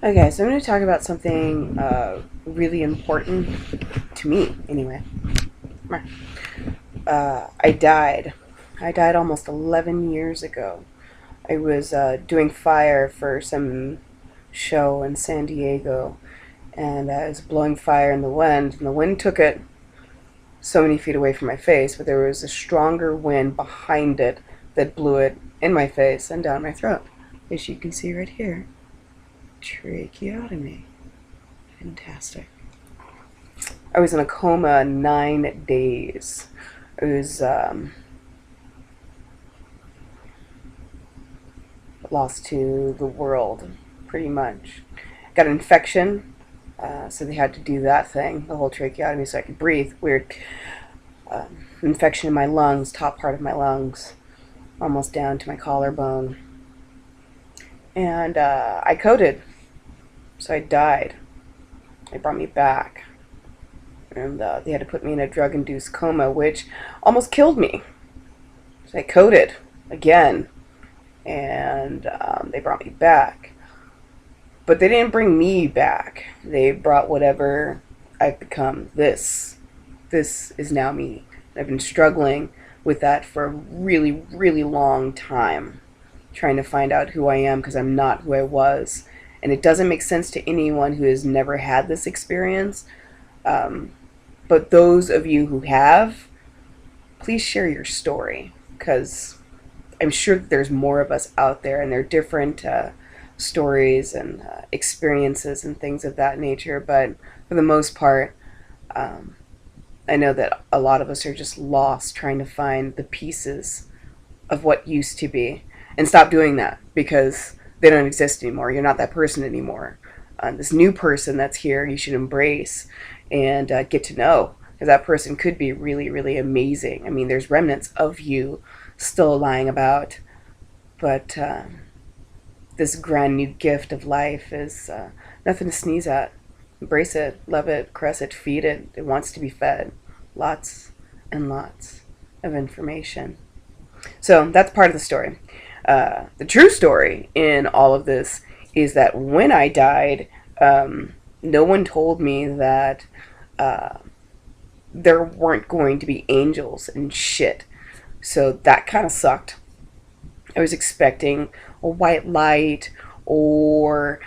Okay, so I'm going to talk about something really important to me, anyway. I died. I died almost 11 years ago. I was doing fire for some show in San Diego, and I was blowing fire in the wind, and the wind took it so many feet away from my face, but there was a stronger wind behind it that blew it in my face and down my throat. As you can see right here, tracheotomy. Fantastic. I was in a coma 9 days. It was lost to the world, pretty much. Got an infection, so they had to do that thing, the whole tracheotomy, so I could breathe. Weird infection in my lungs, top part of my lungs, almost down to my collarbone. And I coded, so I died. They brought me back. And they had to put me in a drug-induced coma, which almost killed me. So I coded again, and they brought me back. But they didn't bring me back. They brought whatever I've become. This is now me. I've been struggling with that for a really, really long time, trying to find out who I am because I'm not who I was. And it doesn't make sense to anyone who has never had this experience. But those of you who have, please share your story, because I'm sure that there's more of us out there, and there are different stories and experiences and things of that nature. But for the most part, I know that a lot of us are just lost trying to find the pieces of what used to be. And stop doing that, because they don't exist anymore. You're not that person anymore. This new person that's here, you should embrace and get to know, because that person could be really, really amazing. I mean, there's remnants of you still lying about, but this grand new gift of life is nothing to sneeze at. Embrace it, love it, caress it, feed it. It wants to be fed. Lots and lots of information. So that's part of the story. The true story in all of this is that when I died, no one told me that there weren't going to be angels and shit. So that kind of sucked. I was expecting a white light or,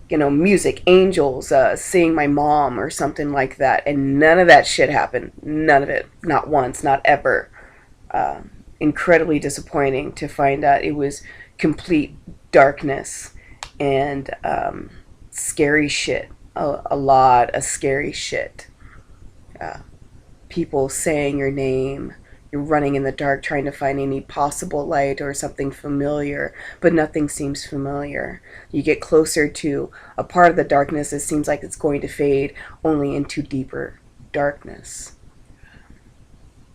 music, angels, seeing my mom or something like that. And none of that shit happened. None of it. Not once, not ever. Incredibly disappointing to find out it was complete darkness and scary shit. A lot of scary shit. People saying your name. You're running in the dark trying to find any possible light or something familiar, but nothing seems familiar. You get closer to a part of the darkness that seems like it's going to fade only into deeper darkness.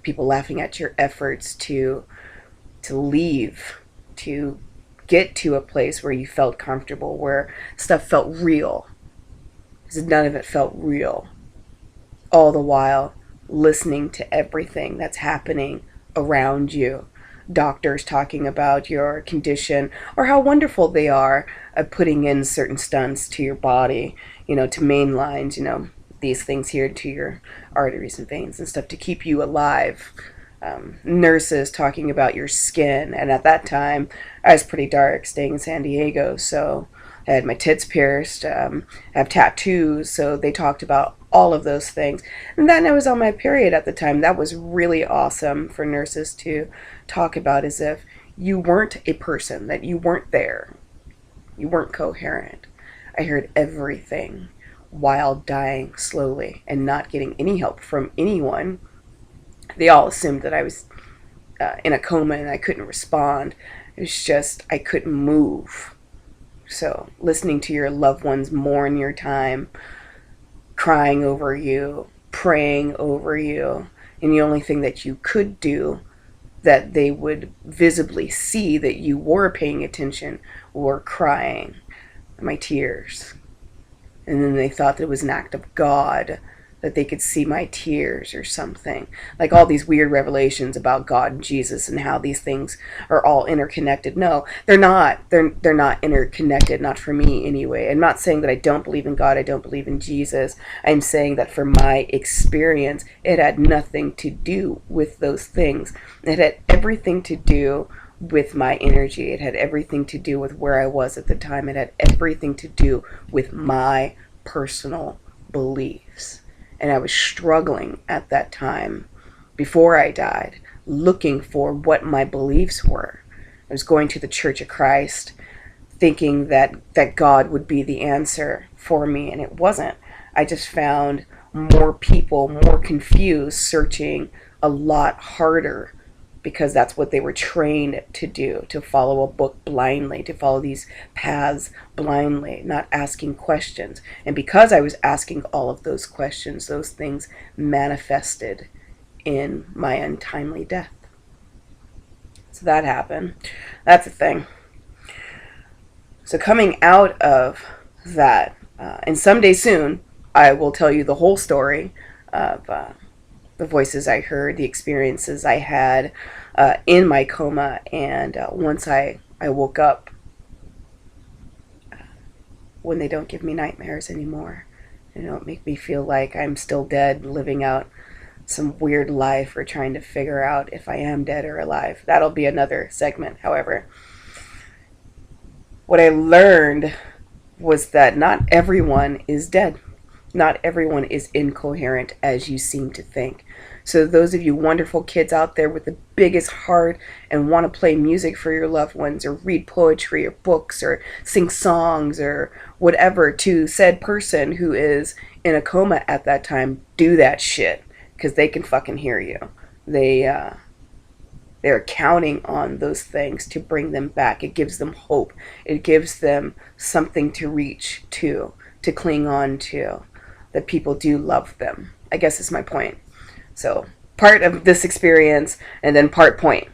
People laughing at your efforts to leave, to get to a place where you felt comfortable, where stuff felt real. Because none of it felt real. All the while listening to everything that's happening around you. Doctors talking about your condition or how wonderful they are at putting in certain stunts to your body, to main lines, these things here to your arteries and veins and stuff to keep you alive. Nurses talking about your skin. And at that time, I was pretty dark, staying in San Diego, so I had my tits pierced, I have tattoos, so they talked about all of those things. And then I was on my period at the time. That was really awesome for nurses to talk about, as if you weren't a person, that you weren't there. You weren't coherent. I heard everything while dying slowly and not getting any help from anyone. They all assumed that I was in a coma and I couldn't respond. It was just, I couldn't move. So listening to your loved ones mourn your time, crying over you, praying over you, and the only thing that you could do that they would visibly see that you were paying attention were crying, my tears. And then they thought that it was an act of God that they could see my tears or something. Like all these weird revelations about God and Jesus and how these things are all interconnected. No, they're not. They're not interconnected, not for me anyway. I'm not saying that I don't believe in God, I don't believe in Jesus. I'm saying that for my experience, it had nothing to do with those things. It had everything to do with my energy. It had everything to do with where I was at the time. It had everything to do with my personal beliefs. And I was struggling at that time, before I died, looking for what my beliefs were. I was going to the Church of Christ, thinking that God would be the answer for me, and it wasn't. I just found more people, more confused, searching a lot harder, because that's what they were trained to do, to follow a book blindly, to follow these paths blindly, not asking questions. And because I was asking all of those questions, those things manifested in my untimely death. So that happened. That's a thing. So coming out of that, and someday soon, I will tell you the whole story of the voices I heard, the experiences I had in my coma, and once I woke up, when they don't give me nightmares anymore. They don't make me feel like I'm still dead, living out some weird life, or trying to figure out if I am dead or alive. That'll be another segment, however. What I learned was that not everyone is dead. Not everyone is incoherent as you seem to think. So those of you wonderful kids out there with the biggest heart and want to play music for your loved ones, or read poetry or books or sing songs or whatever to said person who is in a coma at that time, do that shit, because they can fucking hear you. They're counting on those things to bring them back. It gives them hope. It gives them something to reach to cling on to, that people do love them. I guess is my point. So part of this experience, and then part point.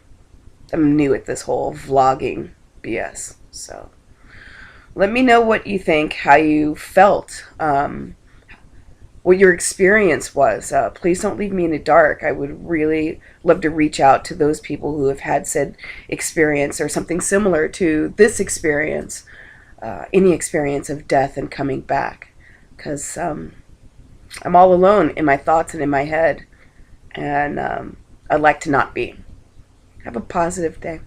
I'm new at this whole vlogging BS. So let me know what you think, how you felt, what your experience was. Please don't leave me in the dark. I would really love to reach out to those people who have had said experience or something similar to this experience, any experience of death and coming back. Because I'm all alone in my thoughts and in my head, and I'd like to not be. Have a positive day.